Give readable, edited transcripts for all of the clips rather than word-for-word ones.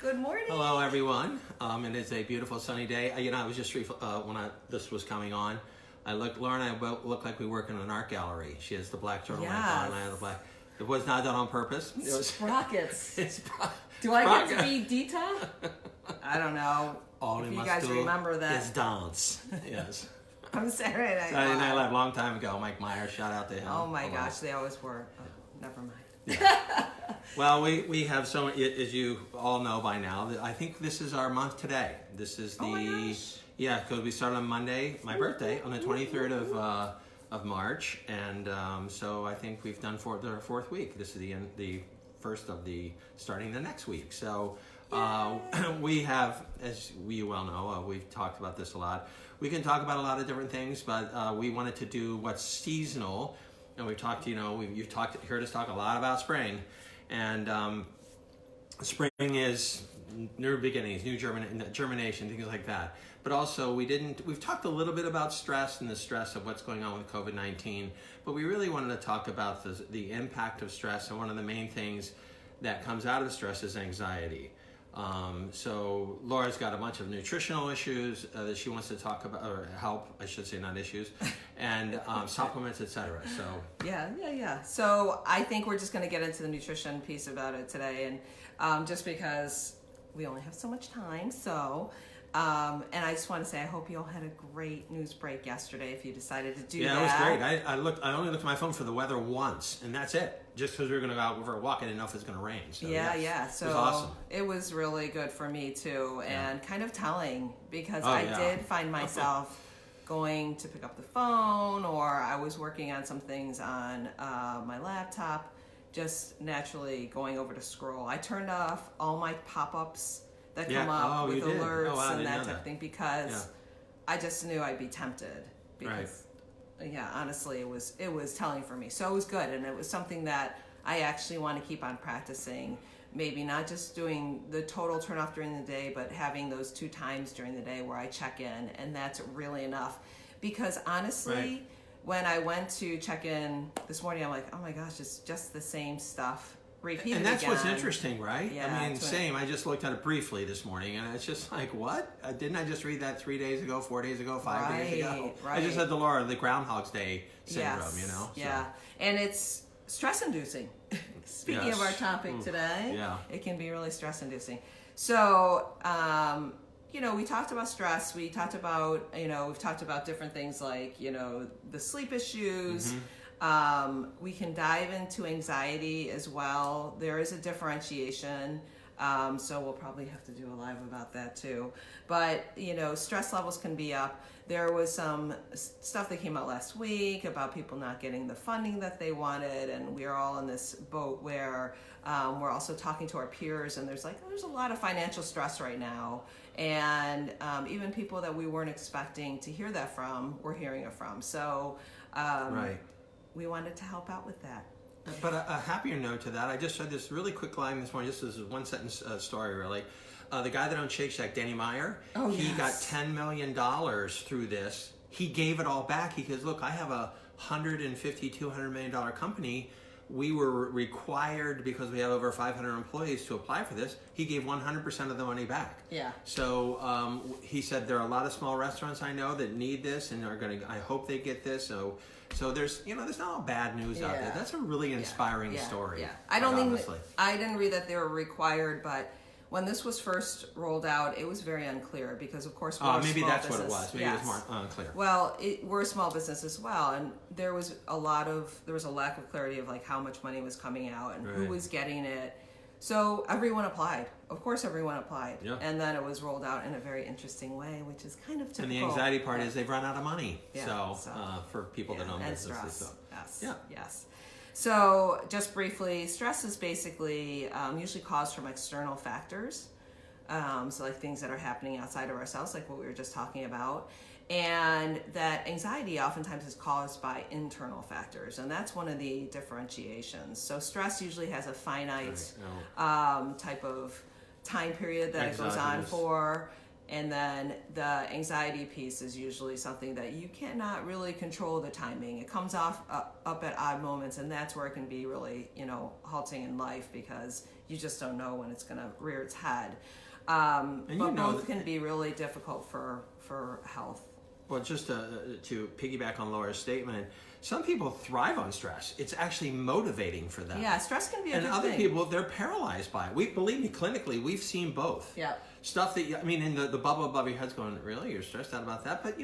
Good morning. Hello, everyone. It is a beautiful sunny day. I was just this was coming on. Laura and I look like we work in an art gallery. She has the black turtleneck on. I have the black. It was not done on purpose. It was Sprockets. It's Do I get to be Dita? I don't know. All if we you must guys do remember that. is dance. Yes. I'm Saturday Night Saturday Night Live. Live, long time ago. Mike Myers, shout out to him. Oh my gosh, they always were. Oh, never mind. Yeah. Well, we have so, as you all know by now, I think this is our month today. This is the, Oh my gosh. Yeah, because we started on Monday, my birthday, on the 23rd of March, and so I think we've done the fourth week. This is the first of starting the next week. So we have, as we well know, we've talked about this a lot. We can talk about a lot of different things, but we wanted to do what's seasonal. And we've talked, you've heard us talk a lot about spring, and spring is new beginnings, new germination, things like that. But also, we've talked a little bit about stress and the stress of what's going on with COVID-19, but we really wanted to talk about the impact of stress, and one of the main things that comes out of stress is anxiety. So Laura's got a bunch of nutritional issues that she wants to talk about, or help, I should say, not issues, and supplements, etc. So Yeah. So I think we're just going to get into the nutrition piece about it today, and just because we only have so much time, so. And I just want to say, I hope you all had a great news break yesterday if you decided to do that. Yeah, it was great. I only looked at my phone for the weather once, and that's it. Just because we were going to go out for a walk, I didn't know if it was going to rain. So, yeah. So it was awesome. It was really good for me too, and kind of telling, because I did find myself going to pick up the phone, or I was working on some things on my laptop, just naturally going over to scroll. I turned off all my pop-ups that come up with alerts and that type of thing, because I just knew I'd be tempted, because honestly it was telling for me. So it was good, and it was something that I actually want to keep on practicing, maybe not just doing the total turn off during the day, but having those 2 times during the day where I check in, and that's really enough. Because honestly, when I went to check in this morning, I'm like, oh my gosh, it's just the same stuff repeated and that's again. what's interesting, right? Yeah, I mean, same. I just looked at it briefly this morning, and it's just like, what? Didn't I just read that 3 days ago, 4 days ago, 5 days ago? Right. I just said to Laura, the Groundhog's Day syndrome, Yeah, and it's stress-inducing. Speaking of our topic today, it can be really stress-inducing. So, we talked about stress. We talked about, we've talked about different things like, the sleep issues. We can dive into anxiety as well. There is a differentiation. So we'll probably have to do a live about that too. But, stress levels can be up. There was some stuff that came out last week about people not getting the funding that they wanted. And we're all in this boat where we're also talking to our peers, and there's a lot of financial stress right now. And even people that we weren't expecting to hear that from, we're hearing it from. So, we wanted to help out with that. But a happier note to that, I just read this really quick line this morning. Just as a one-sentence story, really. The guy that owns Shake Shack, Danny Meyer, he got $10 million through this. He gave it all back. He goes, look, I have a $150, $200 million company. We were required, because we have over 500 employees, to apply for this. He gave 100% of the money back. Yeah. So he said there are a lot of small restaurants I know that need this and I hope they get this. So there's not all bad news out there. That's a really inspiring story. Yeah. I didn't read that they were required, but when this was first rolled out, it was very unclear, because of course we're maybe a small that's business. what it was. Maybe it was more unclear. Well, we're a small business as well, and there was a lack of clarity of how much money was coming out and who was getting it. So everyone applied. Of course, everyone applied. Yeah. And then it was rolled out in a very interesting way, which is kind of typical. And the anxiety part is they've run out of money. So for people that own businesses. Stress. Yes. So just briefly, stress is basically usually caused from external factors. So things that are happening outside of ourselves, like what we were just talking about. And that anxiety oftentimes is caused by internal factors, and that's one of the differentiations. So stress usually has a finite type of time period that it goes on for, And then the anxiety piece is usually something that you cannot really control the timing. It comes off up at odd moments, and that's where it can be really, halting in life, because you just don't know when it's going to rear its head. But both can be really difficult for health. Well, just to piggyback on Laura's statement, some people thrive on stress. It's actually motivating for them. Yeah, stress can be a good thing. And other people, they're paralyzed by it. Believe me, clinically, we've seen both. Yeah. Stuff that, in the bubble above your head's going, really? You're stressed out about that? But,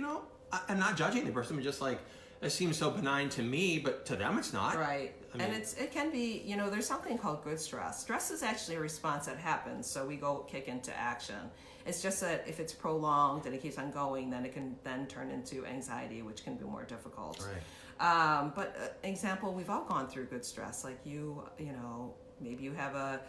I'm not judging the person. I'm just like, it seems so benign to me, but to them it's not. Right. And it can be, there's something called good stress. Stress is actually a response that happens, so we go kick into action. It's just that if it's prolonged and it keeps on going, then it can then turn into anxiety, which can be more difficult. Right. But example, we've all gone through good stress. Like maybe you have a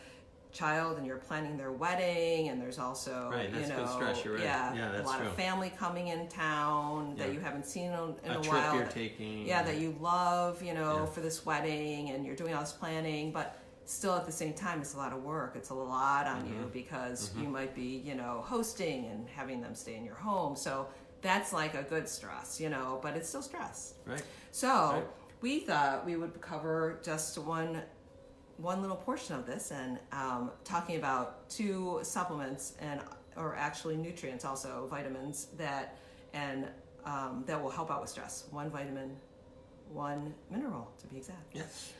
child and you're planning their wedding, and there's also that's good stress. You're right. That's a lot of family coming in town that you haven't seen in a trip while. You're taking. That you love, for this wedding, and you're doing all this planning, but still at the same time it's a lot of work. It's a lot on you, because you might be, hosting and having them stay in your home. So that's like a good stress, but it's still stress. Right. So we thought we would cover just one little portion of this, and talking about 2 supplements or actually nutrients, also vitamins that will help out with stress. 1 vitamin, 1 mineral, to be exact. Yes.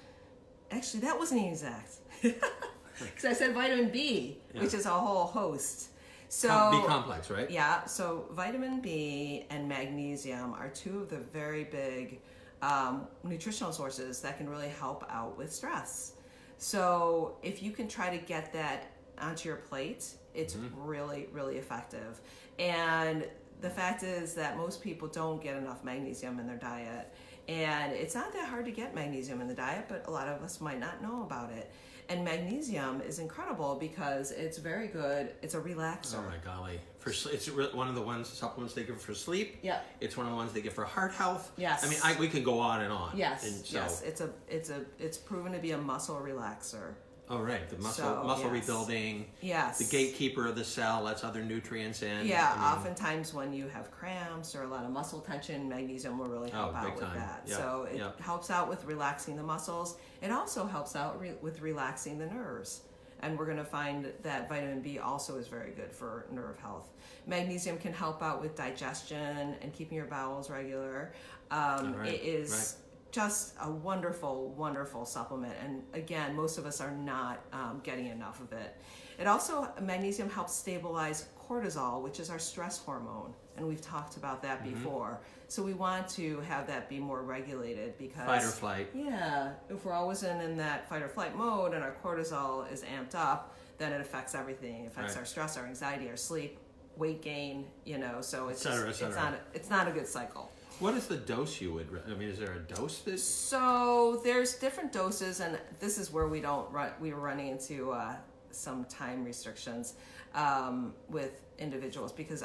Actually, that wasn't exact, because I said vitamin B, which is a whole host. So B complex, right? Yeah. So vitamin B and magnesium are 2 of the very big nutritional sources that can really help out with stress. So if you can try to get that onto your plate, it's really, really effective. And the fact is that most people don't get enough magnesium in their diet. And it's not that hard to get magnesium in the diet, but a lot of us might not know about it. And magnesium is incredible because it's very good. It's a relaxer. Oh my golly! It's one of the supplements they give for sleep. Yeah. It's one of the ones they give for heart health. Yes. We can go on and on. Yes. And yes. It's proven to be a muscle relaxer. Oh right, the muscle rebuilding. Yes. The gatekeeper of the cell lets other nutrients in. Yeah. Oftentimes when you have cramps or a lot of muscle tension, magnesium will really help out with that. Yep. So it helps out with relaxing the muscles. It also helps out with relaxing the nerves. And we're going to find that vitamin B also is very good for nerve health. Magnesium can help out with digestion and keeping your bowels regular. It is just a wonderful, wonderful supplement. And again, most of us are not getting enough of it. Magnesium helps stabilize cortisol, which is our stress hormone. And we've talked about that before. So we want to have that be more regulated, because fight or flight. Yeah, if we're always in that fight or flight mode and our cortisol is amped up, then it affects everything. It affects our stress, our anxiety, our sleep, weight gain. So it's it's not a good cycle. What is the dose you would? Is there a dose that? So there's different doses, and this is where we were running into some time restrictions with individuals, because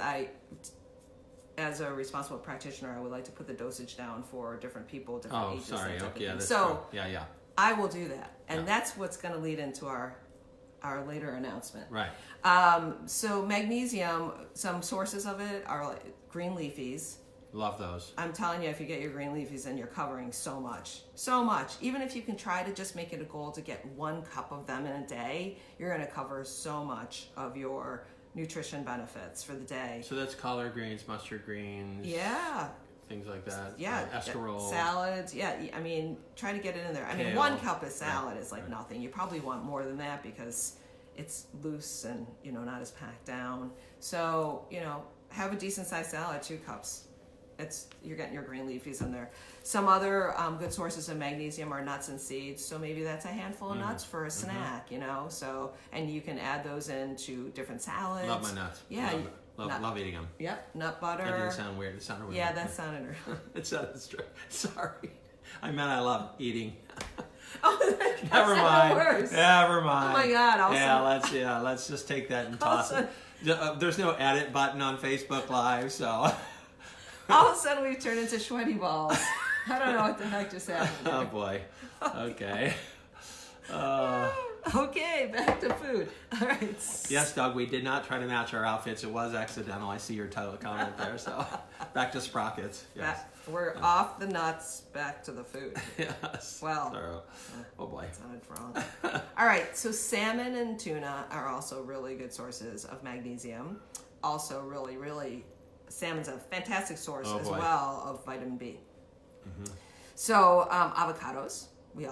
as a responsible practitioner, I would like to put the dosage down for different people, different ages. Sorry. Okay, that's true. Yeah. I will do that, and that's what's going to lead into our later announcement. Right. So magnesium, some sources of it are like green leafies. Love those. I'm telling you, if you get your green leafies, then you're covering so much. Even if you can try to just make it a goal to get 1 cup of them in a day, you're going to cover so much of your nutrition benefits for the day. So that's collard greens, mustard greens. Yeah. Things like that. Yeah. Escarole. Salads. Yeah. Try to get it in there. Kale. 1 cup of salad is like nothing. You probably want more than that because it's loose and, not as packed down. So, have a decent sized salad, 2 cups. You're getting your green leafies in there. Some other good sources of magnesium are nuts and seeds. So maybe that's a handful of nuts for a snack, So, and you can add those into different salads. Love my nuts. Yeah. Love eating them. Yep. Nut butter. That didn't sound weird. It sounded weird. Yeah, that sounded weird. It sounded strange. Sorry. I meant I love eating. Never mind. Never mind. Oh my God. Let's just take that and toss it. There's no edit button on Facebook Live, so. All of a sudden, we've turned into sweaty balls. I don't know what the heck just happened. Oh boy. Okay. Okay, back to food. All right. Yes, Doug, we did not try to match our outfits. It was accidental. I see your title comment there. So back to sprockets. Yes. We're off the nuts, back to the food. Yes. Well, oh boy. That sounded wrong. All right, so salmon and tuna are also really good sources of magnesium. Also really, salmon's a fantastic source as well of vitamin B. Mm-hmm. So avocados, we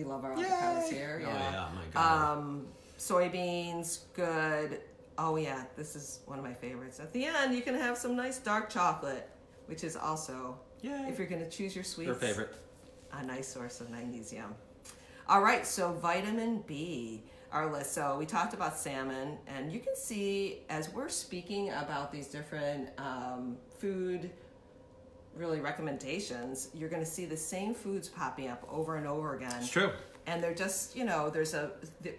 love our avocados here. Yeah. Oh yeah, my God. Soybeans, good. Oh yeah, this is one of my favorites. At the end, you can have some nice dark chocolate, which is also, if you're going to choose your sweets, your favorite, a nice source of magnesium. All right, so vitamin B, our list. So we talked about salmon, and you can see as we're speaking about these different food really recommendations, you're going to see the same foods popping up over and over again. It's true. And they're just,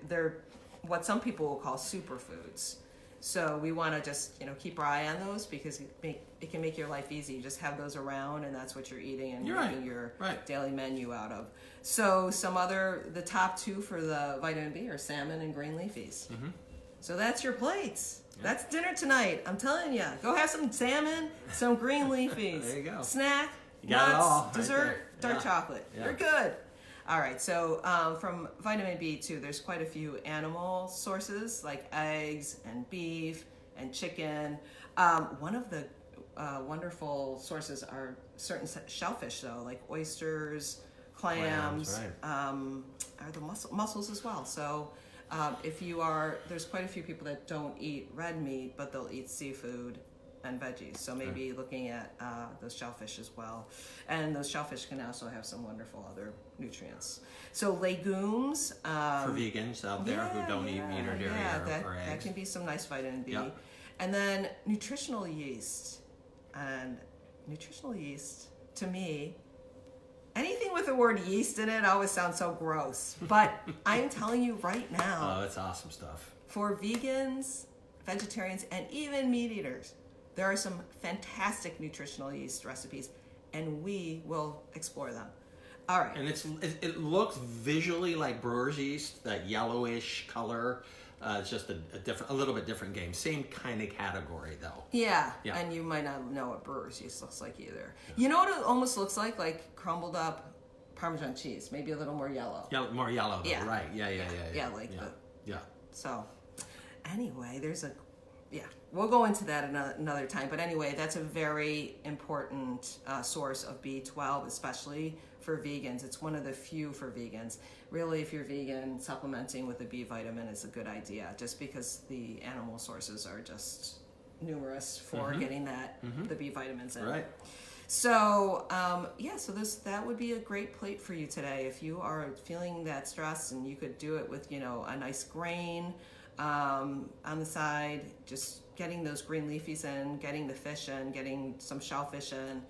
they're what some people will call superfoods. So we want to just, keep our eye on those because it can make your life easy. You just have those around and that's what you're eating and making your daily menu out of. So the top two for the vitamin B are salmon and green leafies. Mm-hmm. So that's your plates. Yeah. That's dinner tonight. I'm telling you. Go have some salmon, some green leafies. There you go. Snack, you got nuts, it all. dessert, dark chocolate. Yeah. You're good. All right, so from vitamin B2, there's quite a few animal sources like eggs and beef and chicken. One of the wonderful sources are certain shellfish, though, like oysters, clams, are the mussels as well. So there's quite a few people that don't eat red meat, but they'll eat seafood and veggies, so maybe looking at those shellfish as well. And those shellfish can also have some wonderful other nutrients. So legumes. For vegans out there who don't eat meat or dairy or eggs. That can be some nice vitamin B. Yep. And then nutritional yeast. And nutritional yeast, to me, anything with the word yeast in it always sounds so gross. But I'm telling you right now. Oh, that's awesome stuff. For vegans, vegetarians, and even meat eaters, there are some fantastic nutritional yeast recipes, and we will explore them. All right. And it looks visually like brewer's yeast, that yellowish color. It's just a little bit different game. Same kind of category, though. Yeah. And you might not know what brewer's yeast looks like either. Yeah. You know what it almost looks like? Like crumbled up Parmesan cheese, maybe a little more yellow. Yeah, more yellow, though. Right. Yeah. So, anyway, we'll go into that another time. But anyway, that's a very important source of B12, especially for vegans. It's one of the few for vegans. Really, if you're vegan, supplementing with a B vitamin is a good idea, just because the animal sources are just numerous for getting the B vitamins in. Right. So, that would be a great plate for you today. If you are feeling that stress, and you could do it with, a nice grain on the side, just getting those green leafies in, getting the fish in, getting some shellfish in,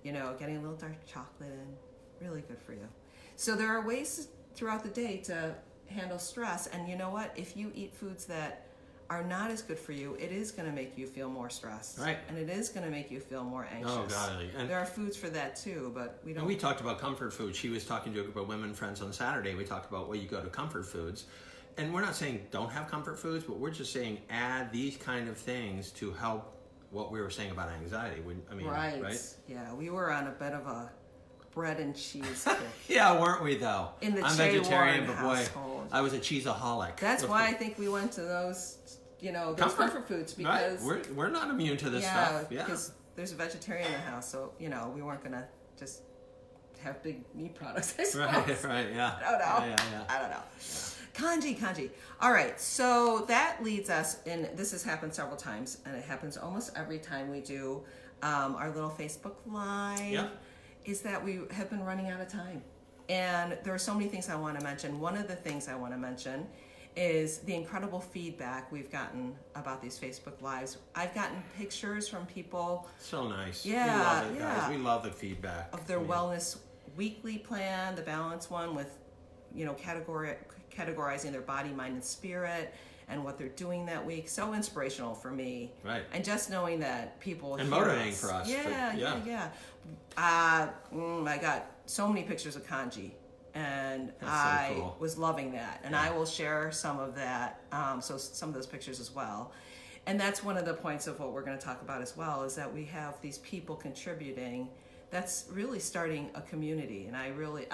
getting a little dark chocolate in, really good for you. So there are ways throughout the day to handle stress, and you know what? If you eat foods that are not as good for you, it is going to make you feel more stressed. Right. And it is going to make you feel more anxious. Oh, God. And there are foods for that, too, but we don't... And we talked about comfort food. She was talking to a group of women friends on Saturday. We talked about, you go to comfort foods. And we're not saying don't have comfort foods, but we're just saying add these kind of things to help what we were saying about anxiety. Right? Yeah, we were on a bit of a bread and cheese kick. Yeah, weren't we, though? In the I'm Jay vegetarian, Warren but boy, household. I was a cheeseaholic. That's why I think we went to those, those comfort foods, because... Right. We're not immune to this stuff. Yeah, because there's a vegetarian in the house, so, we weren't going to just have big meat products, I suppose. Right, yeah. I don't know. Yeah. I don't know. Yeah. Kanji. All right, so that leads us, and this has happened several times, and it happens almost every time we do our little Facebook Live, is that we have been running out of time. And there are so many things I want to mention. One of the things I want to mention is the incredible feedback we've gotten about these Facebook Lives. I've gotten pictures from people. So nice. Yeah, we love it, guys. We love the feedback. Of their wellness weekly plan, the balance one with, categorizing their body, mind, and spirit, and what they're doing that week. So inspirational for me. Right. And just knowing that people and motivating for us. Yeah. I got so many pictures of kanji And That's I so cool. was loving that. And I will share some of that, so some of those pictures as well. And that's one of the points of what we're going to talk about as well, is that we have these people contributing. That's really starting a community, and I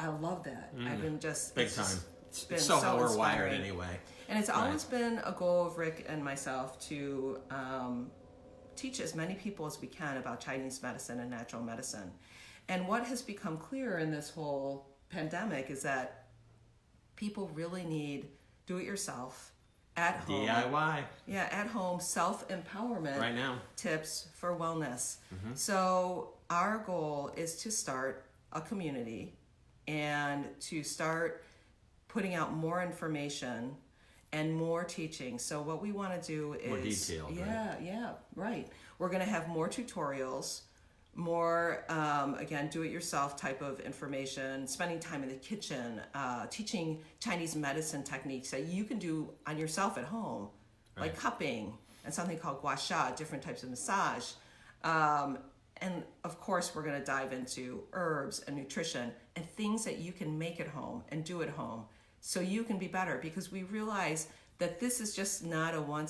love that. I've been just big time. It's been It's so how we're inspiring. wired anyway. And it's always been a goal of Rick and myself to teach as many people as we can about Chinese medicine and natural medicine. And what has become clear in this whole pandemic is that people really need do-it-yourself at home. DIY. Yeah, at home self-empowerment Right now. tips for wellness. So our goal is to start a community and to start putting out more information and more teaching. So what we want to do is More detailed, right. We're going to have more tutorials, more again do-it-yourself type of information, spending time in the kitchen, teaching Chinese medicine techniques that you can do on yourself at home, like cupping and something called gua sha, different types of massage. And of course, we're going to dive into herbs and nutrition and things that you can make at home and do at home so you can be better, because we realize that this is just not a one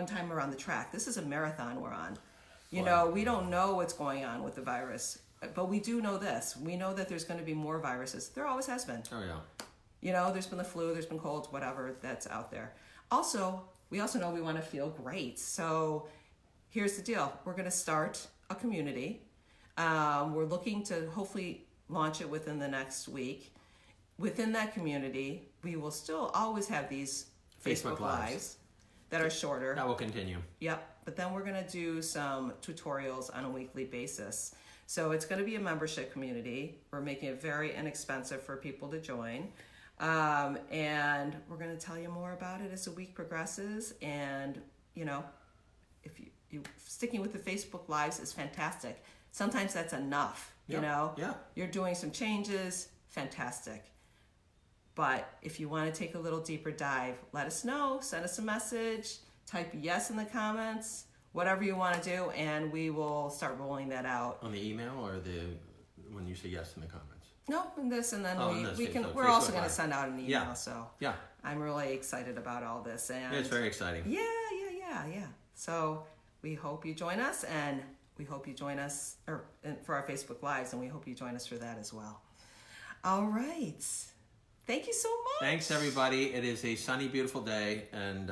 time around the track. This is a marathon we're on. You know, we don't know what's going on with the virus, but we do know this. We know that there's going to be more viruses. There always has been. Oh, yeah. You know, there's been the flu, there's been colds, whatever that's out there. Also, we also know we want to feel great. So here's the deal. We're going to start a community. We're looking to hopefully launch it within the next week. Within that community, we will still always have these Facebook Lives that are shorter. That will continue. Yep. But then we're going to do some tutorials on a weekly basis. So it's going to be a membership community. We're making it very inexpensive for people to join. And we're going to tell you more about it as the week progresses. And, you know, if you sticking with the Facebook Lives is fantastic. Sometimes that's enough, you know? Yeah. You're doing some changes, fantastic. But if you want to take a little deeper dive, let us know, send us a message, type yes in the comments, whatever you want to do, and we will start rolling that out. On the email or when you say yes in the comments? No, and this, and then we can. So we're Facebook also going to Live. send out an email. Yeah. So Yeah. I'm really excited about all this, and It's very exciting. Yeah. So we hope you join us, and we hope you join us for our Facebook Lives, and we hope you join us for that as well. All right. Thank you so much. Thanks, everybody. It is a sunny, beautiful day, and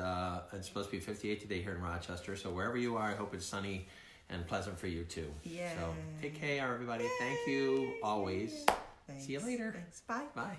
it's supposed to be 58 today here in Rochester. So wherever you are, I hope it's sunny and pleasant for you, too. Yeah. So take care, everybody. Yay. Thank you, always. Thanks. See you later. Thanks. Bye. Bye.